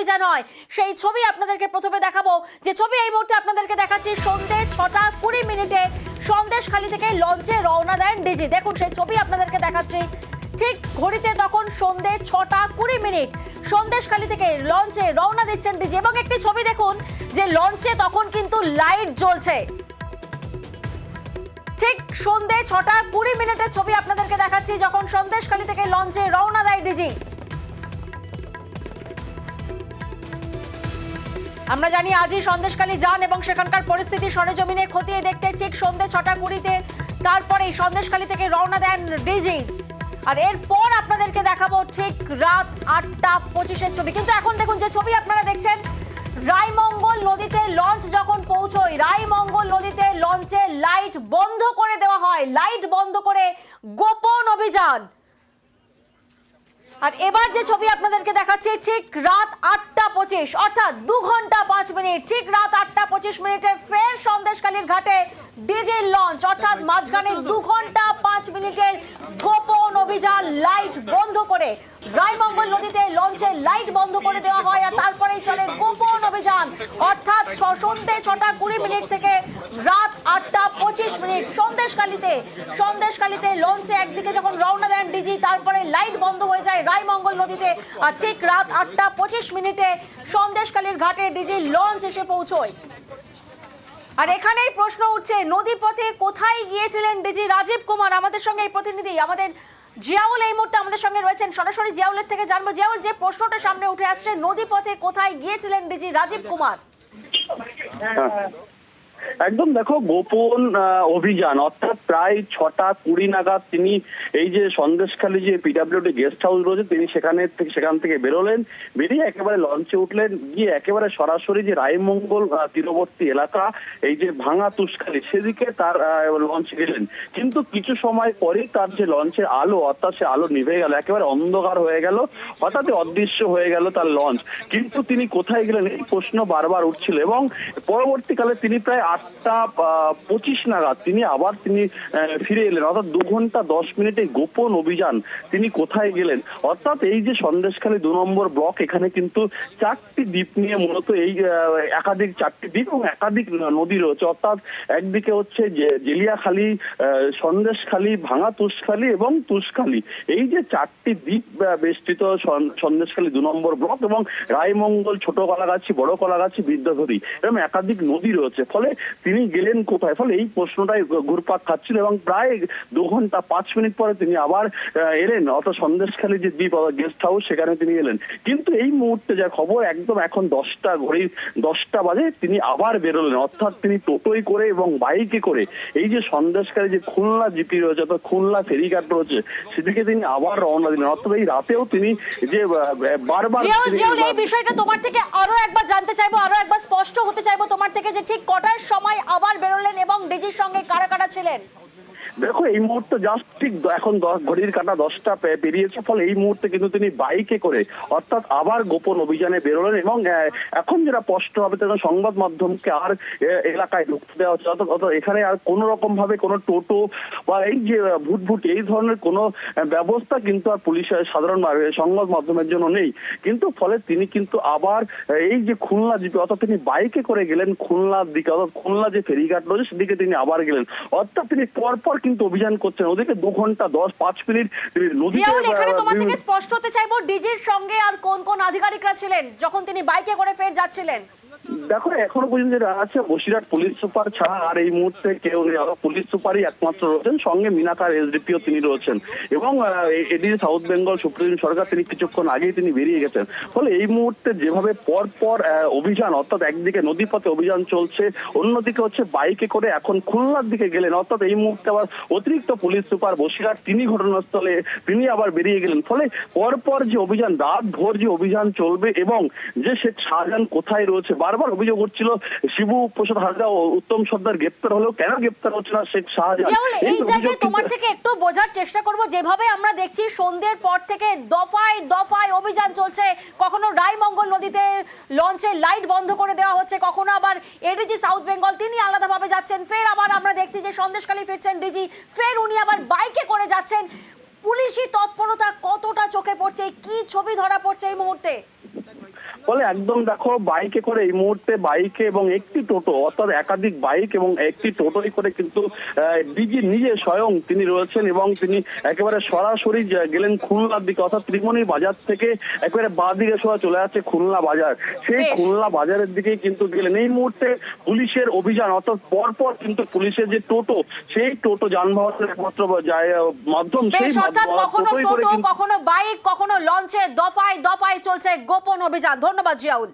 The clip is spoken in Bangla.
অভিযান হয় সেই ছবি আপনাদেরকে প্রথমে দেখাবো। যে ছবি এই মুহূর্তে আপনাদেরকে দেখাচ্ছি, সন্ধ্যে 6:20 সন্দেশখালী থেকে লঞ্চে রওনা দেন ডিজি। দেখুন সেই ছবি আপনাদেরকে দেখাচ্ছি, ঠিক ঘড়িতে তখন সন্ধ্যে 6:20 সন্দেশখালী থেকে লঞ্চে রওনা দিচ্ছেন ডিজি। এবং একটি ছবি দেখুন যে লঞ্চে তখন কিন্তু লাইট জ্বলছে। ঠিক সন্ধ্যে 6:20 ছবি আপনাদেরকে দেখাচ্ছি, যখন সন্দেশখালী থেকে লঞ্চে রওনা দেয় ডিজি। আমরা জানি আজই সন্দেশখালী যান এবং সেখানকার পরিস্থিতি সরেজমিনে খতিয়ে দেখতে ঠিক সন্ধ্যে 6:20 তারপরে সন্দেশখালী থেকে রওনা দেন ডিজি। আর এরপর আপনাদেরকে দেখাবো ঠিক রাত 8:25 ছবি। কিন্তু এখন দেখুন যে ছবি আপনারা দেখছেন, রায়মঙ্গল নদীতে লঞ্চ যখন পৌঁছয়, রায়মঙ্গল নদীতে লঞ্চে লাইট বন্ধ করে দেওয়া হয়, লাইট বন্ধ করে গোপন অভিযান। আর এবার যে ছবি আপনাদেরকে দেখাচ্ছি, ঠিক রাত 8:25 অর্থাৎ 2 ঘন্টা 5 মিনিট, ঠিক রাত 8:25 ফের সন্দেশখালীর ঘাটে ডিজেল লঞ্চ, অর্থাৎ মাঝখানে 2 ঘন্টা 5 মিনিটের গোপন অভিযান। লাইট বন্ধ করে রায়মঙ্গল নদীতে লঞ্চে লাইট বন্ধ করে দেওয়া হয় আর তারপরেই চলে গোপন অভিযান, অর্থাৎ সন্ধ্যে 6:20 থেকে রাত 8:25 সন্দেশখালীতে লঞ্চে একদিকে যখন রওনা দেন ডিজি, তারপরে লাইট বন্ধ হয়ে যায় রায়মঙ্গল নদীতে। আর ঠিক রাত 8:25 সন্দেশখালীর ঘাটে ডিজি লঞ্চ এসে পৌঁছয়। আর এখানেই প্রশ্ন উঠছে, নদীপথে কোথায় গিয়েছিলেন ডিজি রাজীব কুমার? আমাদের সঙ্গে এই প্রতিনিধি আমাদের জিয়াউল এই মুহূর্তে আমাদের সঙ্গে রয়েছেন, সরাসরি জিয়াউলের থেকে জানবো। জিয়াউল, যে প্রশ্নটা সামনে উঠে আসছে, নদীপথে কোথায় গিয়েছিলেন ডিজি রাজীব কুমার? একদম দেখো, গোপন অভিযান, অর্থাৎ প্রায় 6:20 নাগাদ তিনি এই যে সন্দেশখালী যে পিডব্লিউডি গেস্ট হাউস রয়েছে, তিনি সেখান থেকে বেরোলেন, বেরিয়ে একেবারে লঞ্চে উঠলেন, গিয়ে একেবারে সরাসরি যে রায়মঙ্গল তীরবর্তী এলাকা, এই যে ভাঙা তুষখালী, সেদিকে তার লঞ্চ গেলেন। কিন্তু কিছু সময় পরেই তার যে লঞ্চের আলো, অর্থাৎ সে আলো নিভে গেল, একেবারে অন্ধকার হয়ে গেল, হঠাৎ অদৃশ্য হয়ে গেল তার লঞ্চ। কিন্তু তিনি কোথায় গেলেন এই প্রশ্ন বারবার উঠছিল এবং পরবর্তীকালে তিনি প্রায় 8:25 নাগাদ তিনি ফিরে এলেন, অর্থাৎ 2 ঘন্টা 10 মিনিটে গোপন অভিযান। তিনি কোথায় গেলেন, অর্থাৎ এই যে সন্দেশখালী 2 নম্বর ব্লক, এখানে কিন্তু 4টি দ্বীপ নিয়ে মূলত এই একাধিক 4টি দ্বীপ এবং একাধিক নদী রয়েছে, অর্থাৎ একদিকে হচ্ছে জেলিয়াখালী, সন্দেশখালী, ভাঙা তুষখালী এবং তুষখালী, এই যে 4টি দ্বীপ বেষ্টিত সন্দেশখালী 2 নম্বর ব্লক এবং রায়মঙ্গল, ছোট কলাগাছি, বড় কলাগাছি, বিদ্যাধরী, এরকম একাধিক নদী রয়েছে। ফলে তিনি গেলেন কোথায়? ফলে এই প্রশ্নটাই ঘুরপাক খাচ্ছিল এবং প্রায় 2 ঘন্টা 5 মিনিট পরে তিনি আবার এলেন, অর্থাৎ সন্দেশখালী যে দ্বীপ গেস্ট হাউস, সেখানে তিনি এলেন। কিন্তু এই মুহূর্তে যা খবর, একদম এখন 10টা বাজে তিনি আবার বেরোলেন, অর্থাৎ তিনি টোটোয় করে এবং বাইকে করে এই যে সন্দেশখালী যে খুলনা জিপি রয়েছে, অর্থাৎ খুলনা ফেরিঘাট রয়েছে, সেদিকে তিনি আবার রওনা দিলেন। অর্থাৎ এই রাতেও তিনি যে বারবার এই বিষয়টা তোমার থেকে আরো একবার জানতে চাইবো, আরো একবার স্পষ্ট হতে চাইবো তোমার থেকে, যে ঠিক কটার সময় আবার বেরোলেন এবং ডিজির সঙ্গে কারা কারা ছিলেন? দেখো, এই মুহূর্তে জাস্ট ঠিক এখন ঘড়ির কাঁটা 10টা পেরিয়েছে। ফলে এই মুহূর্তে কিন্তু তিনি বাইকে করে, অর্থাৎ আবার গোপন অভিযানে বেরোলেন এবং এখন যেটা স্পষ্ট হবে, তখন সংবাদ মাধ্যমকে আর এলাকায় ঢুকতে দেওয়া হচ্ছে, অর্থাৎ এখানে আর কোনো রকম ভাবে কোনো টোটো বা এই যে ভুটভুটি এই ধরনের কোনো ব্যবস্থা কিন্তু আর পুলিশের সাধারণ সংবাদ মাধ্যমের জন্য নেই। কিন্তু ফলে তিনি কিন্তু আবার এই যে খুলনা জিপি, অর্থাৎ তিনি বাইকে করে গেলেন খুলনার দিকে, অর্থাৎ খুলনা যে ফেরিঘাট রয়েছে সেদিকে তিনি আবার গেলেন, অর্থাৎ তিনি পরপর কিন্তু অভিযান করছেন। ওদিকে 2 ঘন্টা 10-5 মিনিট নদীতে। এখানে তোমার থেকে স্পষ্ট হতে চাইবো, ডিজির সঙ্গে আর কোন কোন আধিকারিকরা ছিলেন যখন তিনি বাইকে করে ফের যাচ্ছিলেন? দেখো, এখনো পর্যন্ত যেটা আছে, বসিরহাট পুলিশ সুপার ছাড়া আর এই মুহূর্তে কেউ নেই, পুলিশ সুপারই একমাত্র রয়েছেন, সঙ্গে মিনাকার এসডিপিও তিনি রয়েছেন এবং এডিজি সাউথ বেঙ্গল সুপ্রিম সরকার, তিনি কিছুক্ষণ আগেই তিনি বেরিয়ে গেছেন। ফলে এই মুহূর্তে যেভাবে পরপর অভিযান, অর্থাৎ একদিকে নদীপথে অভিযান চলছে, অন্যদিকে হচ্ছে বাইকে করে এখন খুলনার দিকে গেলেন, অর্থাৎ এই মুহূর্তে আবার অতিরিক্ত পুলিশ সুপার বসিরহাট তিনি ঘটনাস্থলে তিনি আবার বেরিয়ে গেলেন। ফলে পরপর যে অভিযান, রাত ভোর যে অভিযান চলবে এবং যে শেখ শাহজাহান কোথায় রয়েছে, বারবার অভিযোগ হচ্ছিল শিবু প্রসাদ হাজরা ও উত্তম সর্দার গ্রেপ্তার হলেও কেন গ্রেপ্তার হচ্ছে না শেখ শাহজাহান? এই জায়গায় তোমার থেকে একটু বোঝার চেষ্টা করব, যেভাবে আমরা দেখছি সন্ধ্যের পর থেকে দফায় দফায় অভিযান চলছে, কখনো রায়মঙ্গল নদীতে লঞ্চে লাইট বন্ধ করে দেওয়া হচ্ছে, কখনো আবার এডিজি সাউথ বেঙ্গল তিনি আলাদাভাবে যাচ্ছেন, ফের আবার আমরা দেখছি যে সন্দেশখালী ফিরছেন ডিজি, ফের উনি আবার বাইকে করে যাচ্ছেন। পুলিশি তৎপরতা কতটা চোখে পড়ছে, কি ছবি ধরা পড়ছে এই মুহূর্তে? ফলে একদম দেখো বাইকে করে এই মুহূর্তে বাইকে এবং একটি টোটো অর্থাৎ একাধিক বাইক এবং একটি টোটোই করে কিন্তু ডিজি নিজে স্বয়ং তিনি রয়েছেন এবং তিনি একেবারে সরাসরি গেলেন খুলনার দিকে, অর্থাৎ ত্রিমণি বাজার থেকে একেবারে বাঁ দিকে সোজা চলে যাচ্ছে খুলনা বাজার। সেই বেশ। খুলনা বাজারের দিকে কিন্তু গেলেন। এই মুহূর্তে পুলিশের অভিযান, অর্থাৎ পরপর কিন্তু পুলিশের যে টোটো, সেই টোটো যানবাহনের একমাত্র মাধ্যম, সেই বেশ, অর্থাৎ কখনো টোটোই করে টোটো, কিন্তু কখনো বাইক, কখনো লঞ্চে দফায় দফায় চলছে গোপন অভিযান। ধন্যবাদ জিয়াউল।